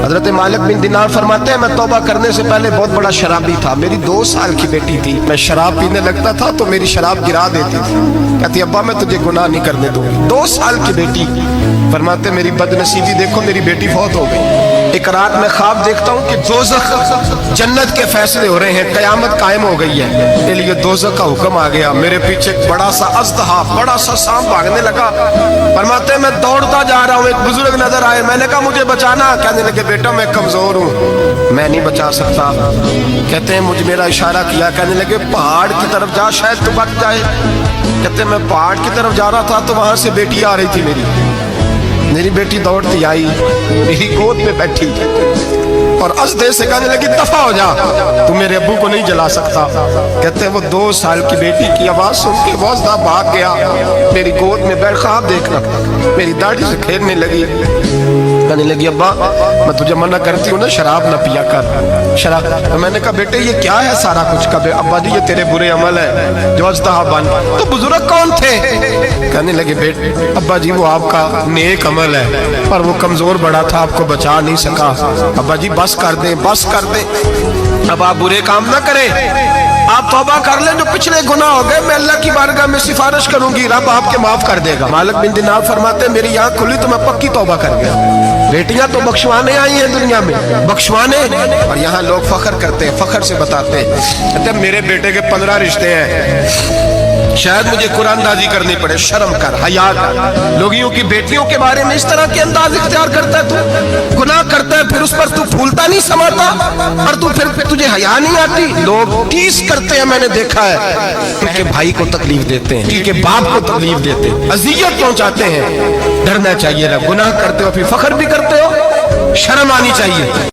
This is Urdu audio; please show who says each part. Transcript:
Speaker 1: حضرت مالک بن دینار فرماتے ہیں میں توبہ کرنے سے پہلے بہت بڑا شرابی تھا، میری 2 سال کی بیٹی تھی، میں شراب پینے لگتا تھا تو میری شراب گرا دیتی تھی، کہتی ابا میں تجھے گناہ نہیں کرنے دوں گی۔ 2 سال کی بیٹی، فرماتے میری بدنصیبی دیکھو میری بیٹی فوت ہو گئی۔ ایک رات میں خواب دیکھتا ہوں کہ دوزخ جنت کے فیصلے ہو رہے ہیں، قیامت قائم ہو گئی ہے، اس لیے دوزخ کا حکم آ گیا۔ میرے پیچھے ایک بڑا سا اژدہا، بڑا سا سانپ بھاگنے لگا، فرماتے ہیں میں دوڑتا جا رہا ہوں، ایک بزرگ نظر آئے، میں نے کہا مجھے بچانا، کہنے لگے بیٹا میں کمزور ہوں، میں نہیں بچا سکتا۔ کہتے ہیں مجھے میرا اشارہ کیا، کہنے لگے پہاڑ کی طرف جا شاید تو بچ جائے۔ کہتے ہیں میں پہاڑ کی طرف جا رہا تھا تو وہاں سے بیٹی آ رہی تھی، میری بیٹی دوڑتی آئی، میری گود میں بیٹھی اور اژدہے سے کہنے لگی دفع ہو جا، تو میرے ابو کو نہیں جلا سکتا۔ کہتے ہیں وہ 2 سال کی بیٹی کی آواز سن کے وہ اژدہا بھاگ گیا، میری گود میں بیٹھ خواب دیکھنا، میری داڑھی سے کھیلنے لگی، کہنے لگی ابا میں تجھے منع کرتی ہوں نا شراب نہ پیا کر شراب۔ میں نے کہا بیٹے یہ کیا ہے سارا کچھ؟ کبھی ابا جی یہ تیرے برے عمل ہے جو اژدہا بن۔ تو بزرگ کون تھے؟ کہنے لگے بیٹے ابا جی وہ آپ کا نیک عمل ہے پر وہ کمزور بڑا تھا، آپ کو بچا نہیں سکا۔ ابا جی بس کر دیں، بس کر دیں، اب آپ برے کام نہ کریں، آپ توبہ کر لیں، جو پچھلے گناہ ہو گئے میں اللہ کی بارگاہ میں سفارش کروں گی، رب آپ کے معاف کر دے گا۔ مالک بن دینار فرماتے ہیں میری آنکھ کھلی تو میں پکی توبہ کر گیا۔ بیٹیاں تو بخشوانے آئی ہیں دنیا میں، بخشوانے، اور یہاں لوگ فخر کرتے ہیں، فخر سے بتاتے ہیں، کہتے ہیں میرے بیٹے کے 15 رشتے ہیں، شاید مجھے قرآن دازی کرنی پڑے، شرم کر، حیا کر۔ لوگیوں کی بیٹیوں کے بارے میں اس طرح کے انداز اختیار کرتا ہے، تو گناہ کرتا ہے پھر اس پر تو پھولتا نہیں سماتا، اور تو پھر تجھے حیا نہیں آتی۔ لوگ ٹیس کرتے ہیں، میں نے دیکھا ہے، ان کے بھائی کو تکلیف دیتے ہیں، ان کے باپ کو تکلیف دیتے ہیں، اذیت پہنچاتے ہیں۔ ڈرنا چاہیے، گناہ کرتے ہو پھر فخر بھی کرتے ہو، شرم آنی چاہیے۔